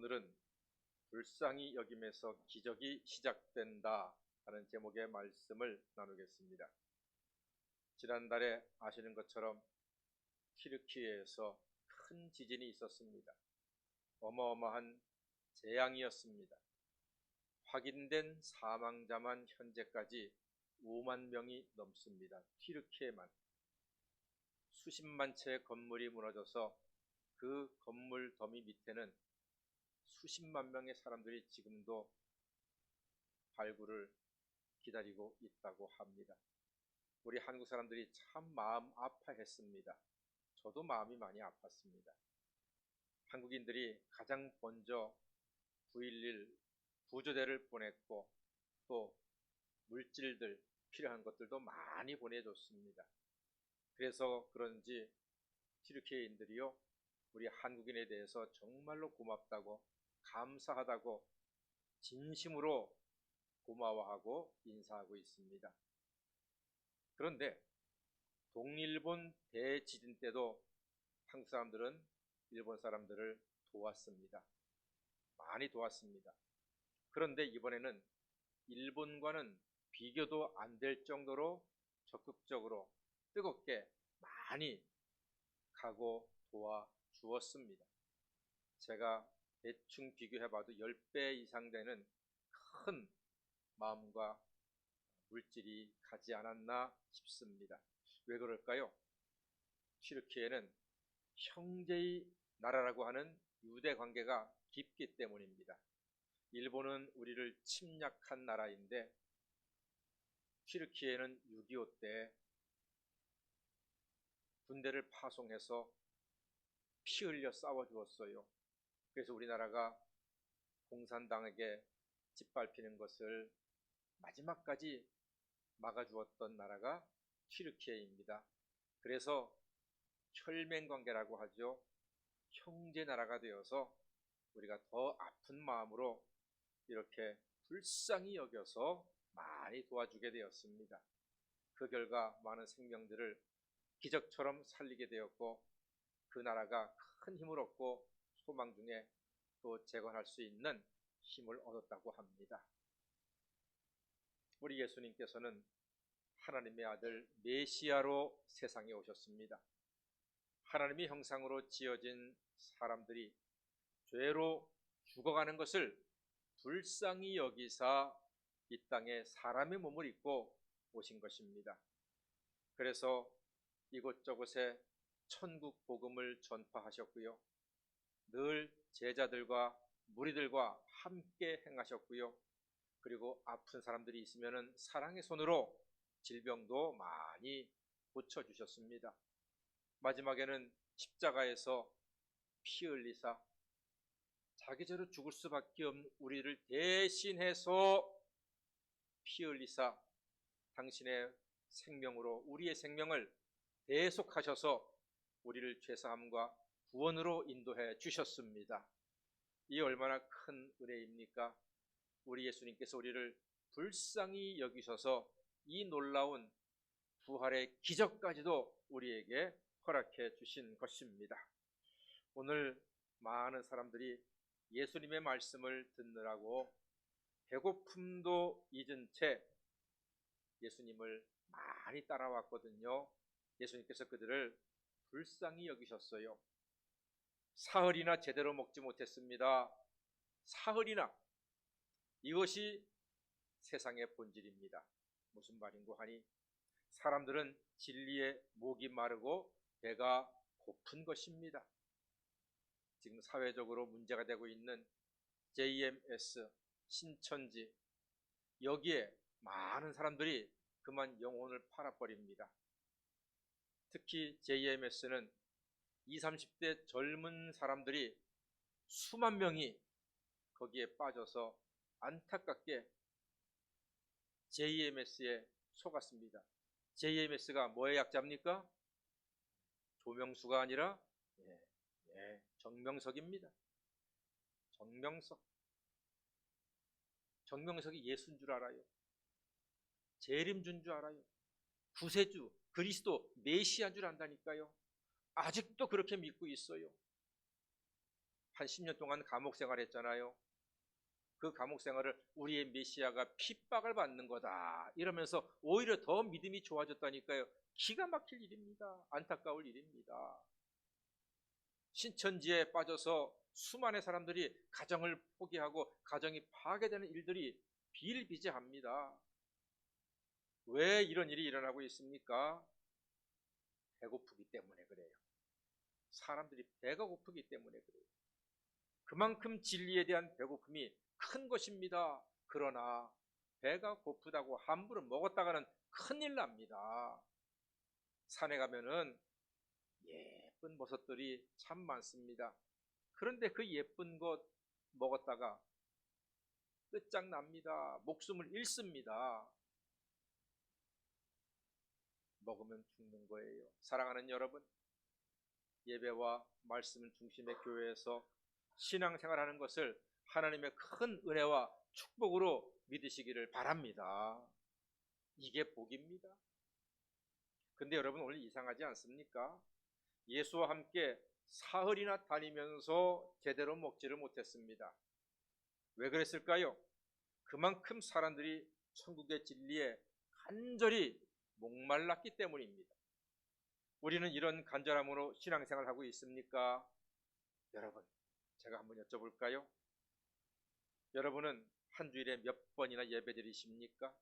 오늘은 불쌍히 여김에서 기적이 시작된다 하는 제목의 말씀을 나누겠습니다. 지난달에 아시는 것처럼 튀르키예에서 큰 지진이 있었습니다. 어마어마한 재앙이었습니다. 확인된 사망자만 현재까지 5만 명이 넘습니다. 튀르키예만. 수십만 채의 건물이 무너져서 그 건물 더미 밑에는 수십만 명의 사람들이 지금도 발굴을 기다리고 있다고 합니다. 우리 한국 사람들이 참 마음 아파했습니다. 저도 마음이 많이 아팠습니다. 한국인들이 가장 먼저 9.11 구조대를 보냈고 또 물질들 필요한 것들도 많이 보내줬습니다. 그래서 그런지 튀르키예인들이요, 우리 한국인에 대해서 정말로 고맙다고, 감사하다고 진심으로 고마워하고 인사하고 있습니다. 그런데 동일본 대지진 때도 한국 사람들은 일본 사람들을 도왔습니다. 많이 도왔습니다. 그런데 이번에는 일본과는 비교도 안 될 정도로 적극적으로 뜨겁게 많이 가고 도와주었습니다. 제가 대충 비교해봐도 10배 이상 되는 큰 마음과 물질이 가지 않았나 싶습니다. 왜 그럴까요? 튀르키예는 형제의 나라라고 하는 유대 관계가 깊기 때문입니다. 일본은 우리를 침략한 나라인데 튀르키예는 6.25 때 군대를 파송해서 피 흘려 싸워주었어요. 그래서 우리나라가 공산당에게 짓밟히는 것을 마지막까지 막아주었던 나라가 튀르키예입니다. 그래서 혈맹관계라고 하죠. 형제 나라가 되어서 우리가 더 아픈 마음으로 이렇게 불쌍히 여겨서 많이 도와주게 되었습니다. 그 결과 많은 생명들을 기적처럼 살리게 되었고 그 나라가 큰 힘을 얻고 소망 중에 또 재건할 수 있는 힘을 얻었다고 합니다. 우리 예수님께서는 하나님의 아들 메시아로 세상에 오셨습니다. 하나님의 형상으로 지어진 사람들이 죄로 죽어가는 것을 불쌍히 여기사 이 땅에 사람의 몸을 입고 오신 것입니다. 그래서 이곳저곳에 천국 복음을 전파하셨고요. 늘 제자들과 무리들과 함께 행하셨고요. 그리고 아픈 사람들이 있으면 사랑의 손으로 질병도 많이 고쳐주셨습니다. 마지막에는 십자가에서 피 흘리사 자기 죄로 죽을 수밖에 없는 우리를 대신해서 피 흘리사 당신의 생명으로 우리의 생명을 대속하셔서 우리를 죄사함과 구원으로 인도해 주셨습니다. 이 얼마나 큰 은혜입니까? 우리 예수님께서 우리를 불쌍히 여기셔서 이 놀라운 부활의 기적까지도 우리에게 허락해 주신 것입니다. 오늘 많은 사람들이 예수님의 말씀을 듣느라고 배고픔도 잊은 채 예수님을 많이 따라왔거든요. 예수님께서 그들을 불쌍히 여기셨어요. 사흘이나 제대로 먹지 못했습니다. 사흘이나. 이것이 세상의 본질입니다. 무슨 말인고 하니 사람들은 진리에 목이 마르고 배가 고픈 것입니다. 지금 사회적으로 문제가 되고 있는 JMS, 신천지, 여기에 많은 사람들이 그만 영혼을 팔아버립니다. 특히 JMS는 20, 30대 젊은 사람들이 수만 명이 거기에 빠져서 안타깝게 JMS에 속았습니다. JMS가 뭐의 약자입니까? 조명수가 아니라 정명석입니다. 정명석이 예수인 줄 알아요. 재림주인 줄 알아요. 구세주, 그리스도, 메시아인 줄 안다니까요. 아직도 그렇게 믿고 있어요. 한 10년 동안 감옥 생활했잖아요. 그 감옥 생활을 우리의 메시아가 핍박을 받는 거다 이러면서 오히려 더 믿음이 좋아졌다니까요. 기가 막힐 일입니다. 안타까울 일입니다. 신천지에 빠져서 수많은 사람들이 가정을 포기하고 가정이 파괴되는 일들이 비일비재합니다. 왜 이런 일이 일어나고 있습니까? 배고프기 때문에 그래요. 사람들이 배가 고프기 때문에 그래요. 그만큼 진리에 대한 배고픔이 큰 것입니다. 그러나 배가 고프다고 함부로 먹었다가는 큰일 납니다. 산에 가면은 예쁜 버섯들이 참 많습니다. 그런데 그 예쁜 것 먹었다가 끝장납니다. 목숨을 잃습니다. 먹으면 죽는 거예요. 사랑하는 여러분, 예배와 말씀 중심의 교회에서 신앙생활하는 것을 하나님의 큰 은혜와 축복으로 믿으시기를 바랍니다. 이게 복입니다. 근데 여러분 오늘 이상하지 않습니까? 예수와 함께 사흘이나 다니면서 제대로 먹지를 못했습니다. 왜 그랬을까요? 그만큼 사람들이 천국의 진리에 간절히 목말랐기 때문입니다. 우리는 이런 간절함으로 신앙생활을 하고 있습니까? 여러분, 제가 한번 여쭤볼까요? 여러분은 한 주일에 몇 번이나 예배 드리십니까?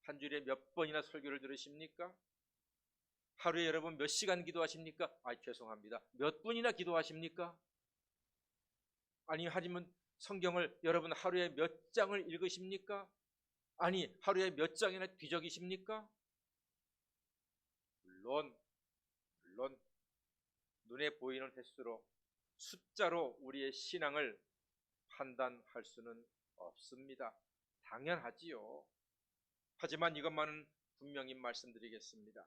한 주일에 몇 번이나 설교를 들으십니까? 하루에 여러분 몇 시간 기도하십니까? 죄송합니다. 몇 분이나 기도하십니까? 아니면 성경을 여러분 하루에 몇 장을 읽으십니까? 아니 하루에 몇 장이나 뒤적이십니까? 물론 눈에 보이는 횟수로 숫자로 우리의 신앙을 판단할 수는 없습니다. 당연하지요. 하지만 이것만은 분명히 말씀드리겠습니다.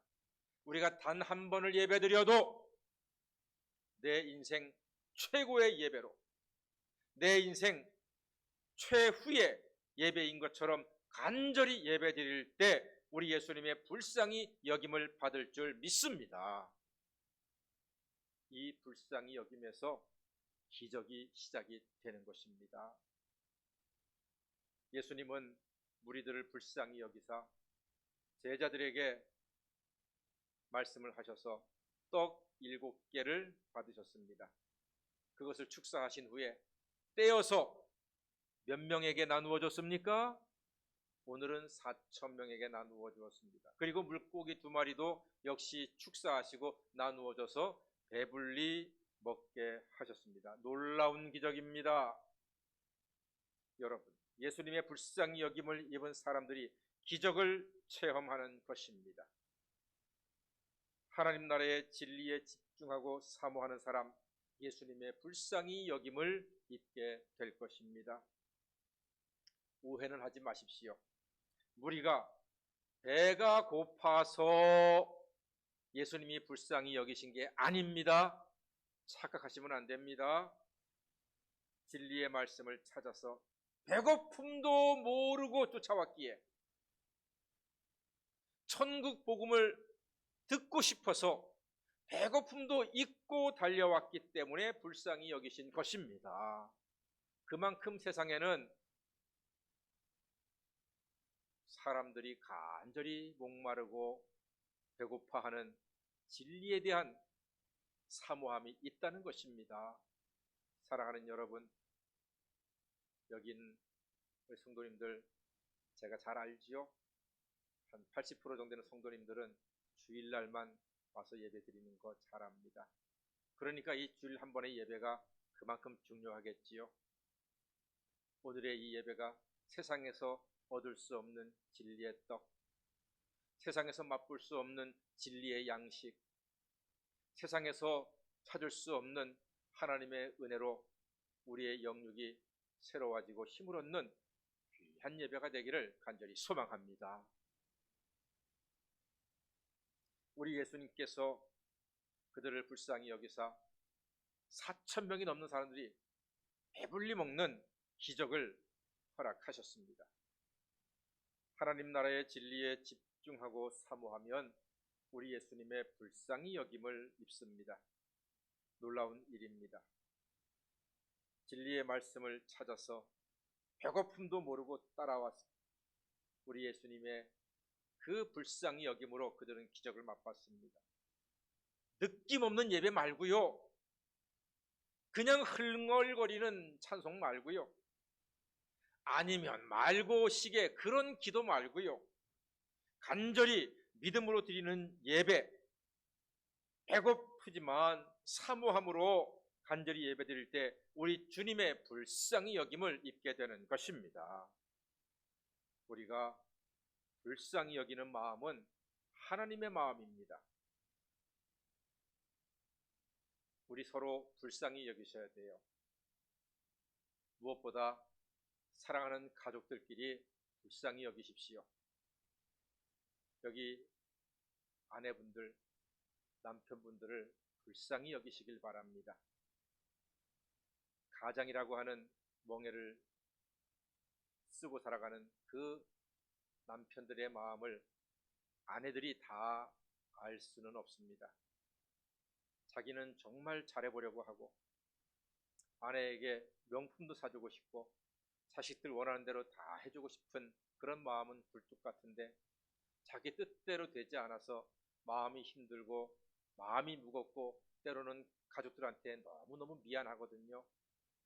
우리가 단 한 번을 예배드려도 내 인생 최고의 예배로, 내 인생 최후의 예배인 것처럼 간절히 예배드릴 때 우리 예수님의 불쌍히 여김을 받을 줄 믿습니다. 이 불쌍히 여김에서 기적이 시작이 되는 것입니다. 예수님은 무리들을 불쌍히 여기사 제자들에게 말씀을 하셔서 떡 7개를 받으셨습니다. 그것을 축사하신 후에 떼어서 몇 명에게 나누어 줬습니까? 오늘은 4,000명에게 나누어 주었습니다. 그리고 물고기 2마리도 역시 축사하시고 나누어 줘서 배불리 먹게 하셨습니다. 놀라운 기적입니다. 여러분, 예수님의 불쌍히 여김을 입은 사람들이 기적을 체험하는 것입니다. 하나님 나라의 진리에 집중하고 사모하는 사람, 예수님의 불쌍히 여김을 입게 될 것입니다. 오해는 하지 마십시오. 무리가 배가 고파서 예수님이 불쌍히 여기신 게 아닙니다. 착각하시면 안 됩니다. 진리의 말씀을 찾아서 배고픔도 모르고 쫓아왔기에 천국 복음을 듣고 싶어서 배고픔도 잊고 달려왔기 때문에 불쌍히 여기신 것입니다. 그만큼 세상에는 사람들이 간절히 목마르고 배고파하는 진리에 대한 사모함이 있다는 것입니다. 사랑하는 여러분, 여긴 우리 성도님들 제가 잘 알지요? 한 80% 정도 되는 성도님들은 주일날만 와서 예배 드리는 거 잘 압니다. 그러니까 이 주일 한 번의 예배가 그만큼 중요하겠지요. 오늘의 이 예배가 세상에서 얻을 수 없는 진리의 떡, 세상에서 맛볼 수 없는 진리의 양식, 세상에서 찾을 수 없는 하나님의 은혜로 우리의 영육이 새로워지고 힘을 얻는 귀한 예배가 되기를 간절히 소망합니다. 우리 예수님께서 그들을 불쌍히 여기사 4,000명이 넘는 사람들이 배불리 먹는 기적을 허락하셨습니다. 하나님 나라의 진리에 집중하고 사모하면 우리 예수님의 불쌍히 여김을 입습니다. 놀라운 일입니다. 진리의 말씀을 찾아서 배고픔도 모르고 따라왔 우리 예수님의 그 불쌍히 여김으로 그들은 기적을 맛봤습니다. 느낌 없는 예배 말고요, 그냥 흥얼거리는 찬송 말고요, 아니면 말고 시계 그런 기도 말고요, 간절히 믿음으로 드리는 예배, 배고프지만 사모함으로 간절히 예배 드릴 때 우리 주님의 불쌍히 여김을 입게 되는 것입니다. 우리가 불쌍히 여기는 마음은 하나님의 마음입니다. 우리 서로 불쌍히 여기셔야 돼요. 무엇보다 사랑하는 가족들끼리 불쌍히 여기십시오. 여기 아내분들, 남편분들을 불쌍히 여기시길 바랍니다. 가장이라고 하는 멍에를 쓰고 살아가는 그 남편들의 마음을 아내들이 다 알 수는 없습니다. 자기는 정말 잘해보려고 하고 아내에게 명품도 사주고 싶고 자식들 원하는 대로 다 해주고 싶은 그런 마음은 굴뚝 같은데 자기 뜻대로 되지 않아서 마음이 힘들고 마음이 무겁고 때로는 가족들한테 너무너무 미안하거든요.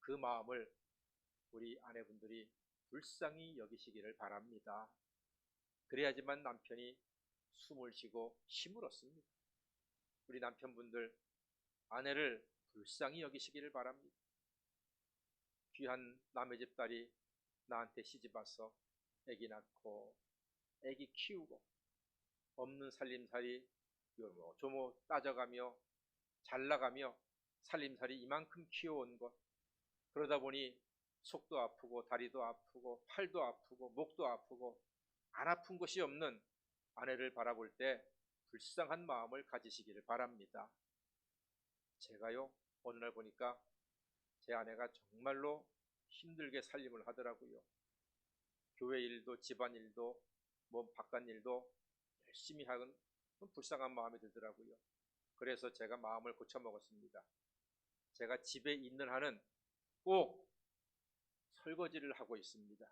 그 마음을 우리 아내분들이 불쌍히 여기시기를 바랍니다. 그래야지만 남편이 숨을 쉬고 힘을 얻습니다. 우리 남편분들 아내를 불쌍히 여기시기를 바랍니다. 귀한 남의 집 딸이 나한테 시집와서 아기 낳고 아기 키우고 없는 살림살이 요모조모 따져가며 잘나가며 살림살이 이만큼 키워온 것, 그러다 보니 속도 아프고 다리도 아프고 팔도 아프고 목도 아프고 안 아픈 것이 없는 아내를 바라볼 때 불쌍한 마음을 가지시기를 바랍니다. 제가요, 어느 날 보니까 제 아내가 정말로 힘들게 살림을 하더라고요. 교회 일도 집안 일도 뭐 바깥 일도 열심히 하는 불쌍한 마음이 들더라고요. 그래서 제가 마음을 고쳐먹었습니다. 제가 집에 있는 한은 꼭 설거지를 하고 있습니다.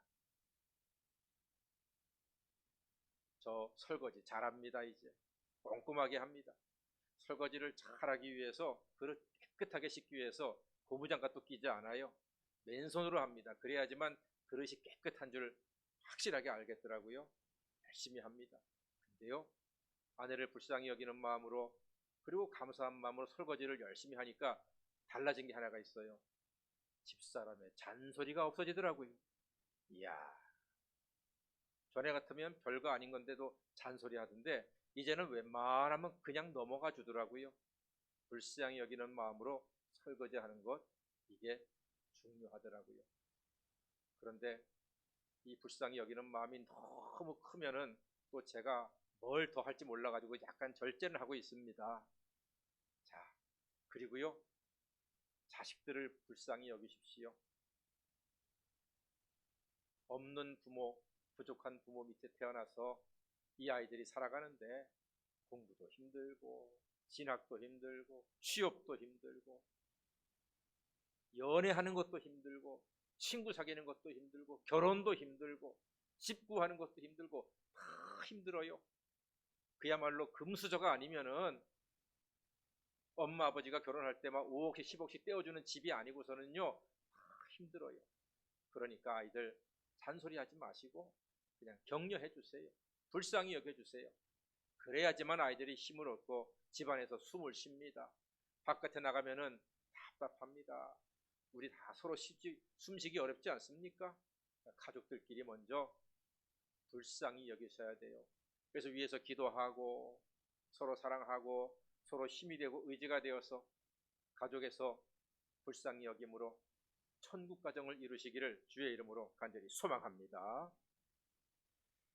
저 설거지 잘합니다. 이제 꼼꼼하게 합니다. 설거지를 잘하기 위해서, 그릇 깨끗하게 씻기 위해서 고무장갑도 끼지 않아요. 맨손으로 합니다. 그래야지만 그릇이 깨끗한 줄 확실하게 알겠더라고요. 열심히 합니다. 근데요, 아내를 불쌍히 여기는 마음으로 그리고 감사한 마음으로 설거지를 열심히 하니까 달라진 게 하나가 있어요. 집사람의 잔소리가 없어지더라고요. 이야, 전에 같으면 별거 아닌 건데도 잔소리 하던데 이제는 웬만하면 그냥 넘어가 주더라고요. 불쌍히 여기는 마음으로 설거지하는 것, 이게 중요하더라고요. 그런데 이 불쌍히 여기는 마음이 너무 크면은 또 제가 뭘 더 할지 몰라가지고 약간 절제는 하고 있습니다. 자, 그리고요, 자식들을 불쌍히 여기십시오. 없는 부모, 부족한 부모 밑에 태어나서 이 아이들이 살아가는데 공부도 힘들고 진학도 힘들고 취업도 힘들고 연애하는 것도 힘들고 친구 사귀는 것도 힘들고 결혼도 힘들고 집 구하는 것도 힘들고 다 힘들어요. 그야말로 금수저가 아니면은 엄마 아버지가 결혼할 때 막 5억씩 10억씩 떼어주는 집이 아니고서는요 다 힘들어요. 그러니까 아이들 잔소리하지 마시고 그냥 격려해 주세요. 불쌍히 여겨주세요. 그래야지만 아이들이 힘을 얻고 집안에서 숨을 쉽니다. 바깥에 나가면은 답답합니다. 우리 다 서로 숨쉬기 어렵지 않습니까? 가족들끼리 먼저 불쌍히 여기셔야 돼요. 그래서 위에서 기도하고 서로 사랑하고 서로 힘이 되고 의지가 되어서 가족에서 불쌍히 여김으로 천국 가정을 이루시기를 주의 이름으로 간절히 소망합니다.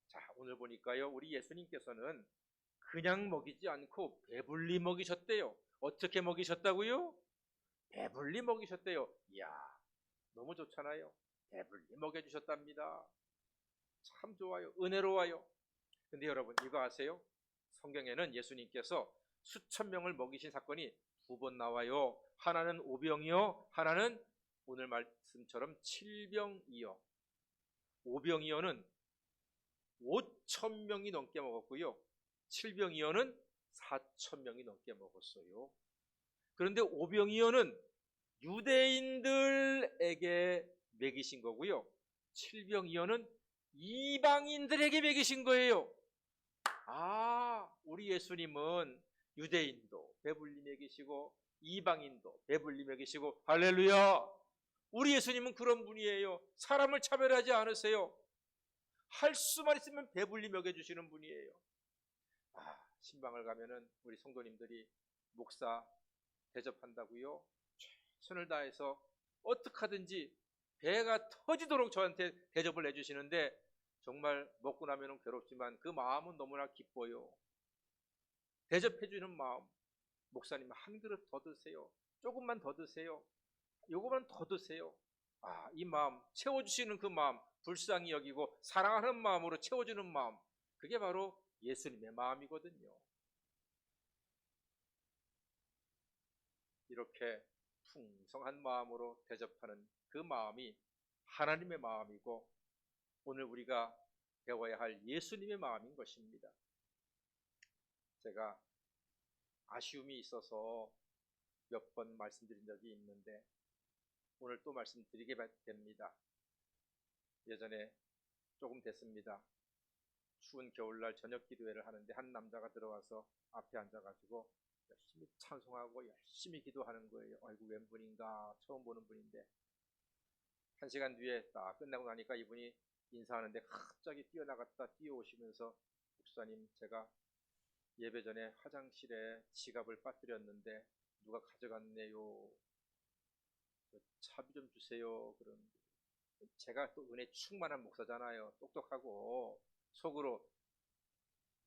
자, 오늘 보니까요, 우리 예수님께서는 그냥 먹이지 않고 배불리 먹이셨대요. 어떻게 먹이셨다고요? 배불리 먹이셨대요. 이야, 너무 좋잖아요. 배불리 먹여주셨답니다. 참 좋아요. 은혜로워요. 근데 여러분, 이거 아세요? 성경에는 예수님께서 수천 명을 먹이신 사건이 2번 나와요. 하나는 오병이요, 하나는 오늘 말씀처럼 7병이어, 5병이어는 5,000명이 넘게 먹었고요. 7병이어는 4,000명이 넘게 먹었어요. 그런데 5병이어는 유대인들에게 먹이신 거고요. 7병이어는 이방인들에게 먹이신 거예요. 우리 예수님은 유대인도 배불리 먹이시고 이방인도 배불리 먹이시고, 할렐루야! 우리 예수님은 그런 분이에요. 사람을 차별하지 않으세요. 할 수만 있으면 배불리 먹여주시는 분이에요. 신방을 가면은 우리 성도님들이 목사 대접한다고요? 최선을 다해서 어떻게 하든지 배가 터지도록 저한테 대접을 해주시는데, 정말 먹고 나면 괴롭지만 그 마음은 너무나 기뻐요. 대접해주는 마음. 목사님, 한 그릇 더 드세요. 조금만 더 드세요. 요거만 더 드세요. 이 마음, 채워주시는 그 마음, 불쌍히 여기고 사랑하는 마음으로 채워주는 마음, 그게 바로 예수님의 마음이거든요. 이렇게 풍성한 마음으로 대접하는 그 마음이 하나님의 마음이고, 오늘 우리가 배워야 할 예수님의 마음인 것입니다. 제가 아쉬움이 있어서 몇 번 말씀드린 적이 있는데 오늘 또 말씀드리게 됩니다. 예전에 조금 됐습니다. 추운 겨울날 저녁 기도회를 하는데 한 남자가 들어와서 앞에 앉아가지고 열심히 찬송하고 열심히 기도하는 거예요. 아이고, 웬 분인가, 처음 보는 분인데. 1시간 뒤에 딱 끝나고 나니까 이분이 인사하는데 갑자기 뛰어나갔다 뛰어오시면서, 목사님, 제가 예배 전에 화장실에 지갑을 빠뜨렸는데 누가 가져갔네요. 차비 좀 주세요. 그런, 제가 또 은혜 충만한 목사잖아요. 똑똑하고 속으로,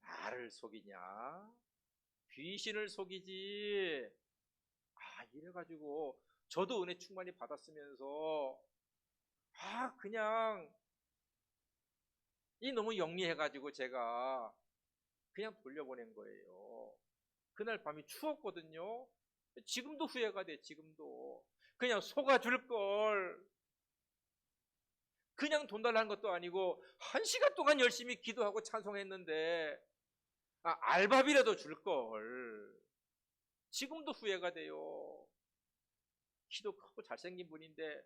나를 속이냐? 귀신을 속이지. 이래가지고 저도 은혜 충만히 받았으면서 그냥 너무 영리해가지고 제가 그냥 돌려보낸 거예요. 그날 밤이 추웠거든요. 지금도 후회가 돼. 지금도 그냥 속아줄 걸. 그냥 돈 달라는 것도 아니고 1시간 동안 열심히 기도하고 찬송했는데 알바비라도 줄 걸. 지금도 후회가 돼요. 키도 크고 잘생긴 분인데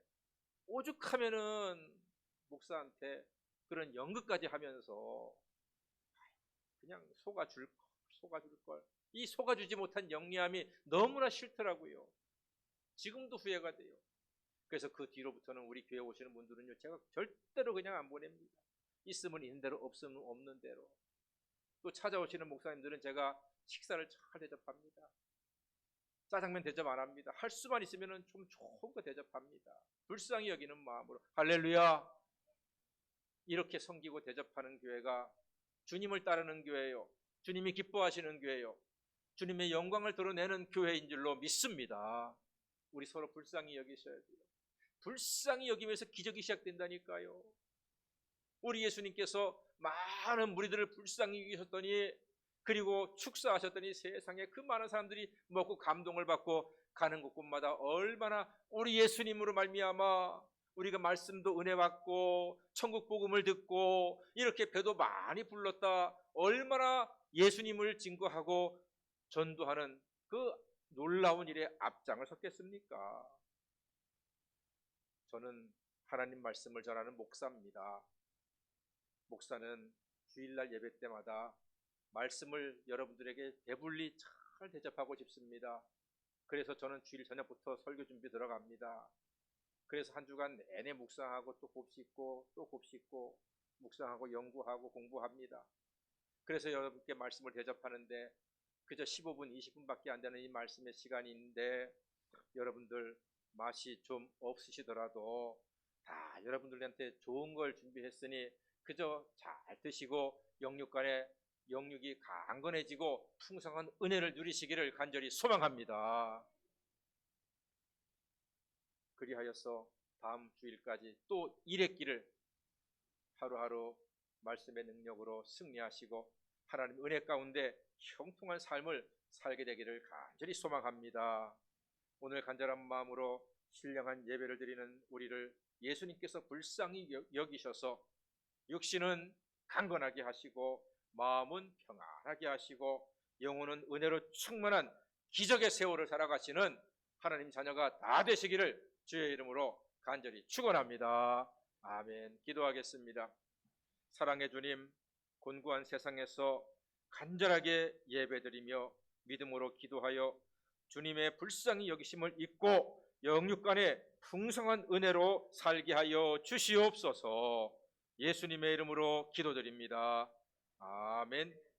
오죽하면은 목사한테 그런 연극까지 하면서 그냥 속아줄 걸. 이 속아주지 못한 영리함이 너무나 싫더라고요. 지금도 후회가 돼요. 그래서 그 뒤로부터는 우리 교회 오시는 분들은요, 제가 절대로 그냥 안 보냅니다. 있으면 있는 대로, 없으면 없는 대로. 또 찾아오시는 목사님들은 제가 식사를 잘 대접합니다. 짜장면 대접 안 합니다. 할 수만 있으면 좀 좋은 거 대접합니다. 불쌍히 여기는 마음으로. 할렐루야! 이렇게 섬기고 대접하는 교회가 주님을 따르는 교회요, 주님이 기뻐하시는 교회요, 주님의 영광을 드러내는 교회인 줄로 믿습니다. 우리 서로 불쌍히 여기셔야 돼요. 불쌍히 여기면서 기적이 시작된다니까요. 우리 예수님께서 많은 무리들을 불쌍히 여기셨더니, 그리고 축사하셨더니 세상에 그 많은 사람들이 먹고 감동을 받고 가는 곳곳마다 얼마나 우리 예수님으로 말미암아 우리가 말씀도 은혜 받고 천국 복음을 듣고 이렇게 배도 많이 불렀다, 얼마나 예수님을 증거하고 전도하는 그 놀라운 일에 앞장을 섰겠습니까? 저는 하나님 말씀을 전하는 목사입니다. 목사는 주일날 예배 때마다 말씀을 여러분들에게 배불리 잘 대접하고 싶습니다. 그래서 저는 주일 저녁부터 설교 준비 들어갑니다. 그래서 한 주간 내내 묵상하고 또 곱씹고 또 곱씹고 묵상하고 연구하고 공부합니다. 그래서 여러분께 말씀을 대접하는데 그저 15분 20분밖에 안 되는 이 말씀의 시간인데, 여러분들 맛이 좀 없으시더라도 다 여러분들한테 좋은 걸 준비했으니 그저 잘 드시고 영육이 강건해지고 풍성한 은혜를 누리시기를 간절히 소망합니다. 그리하여서 다음 주일까지 또 일했기를 하루하루 말씀의 능력으로 승리하시고 하나님 은혜 가운데 형통한 삶을 살게 되기를 간절히 소망합니다. 오늘 간절한 마음으로 신령한 예배를 드리는 우리를 예수님께서 불쌍히 여기셔서 육신은 강건하게 하시고 마음은 평안하게 하시고 영혼은 은혜로 충만한 기적의 세월을 살아가시는 하나님 자녀가 다 되시기를 주의 이름으로 간절히 축원합니다. 아멘. 기도하겠습니다. 사랑의 주님, 곤고한 세상에서 간절하게 예배드리며 믿음으로 기도하여 주님의 불쌍히 여기심을 잊고 영육간의 풍성한 은혜로 살게 하여 주시옵소서. 예수님의 이름으로 기도드립니다. 아멘.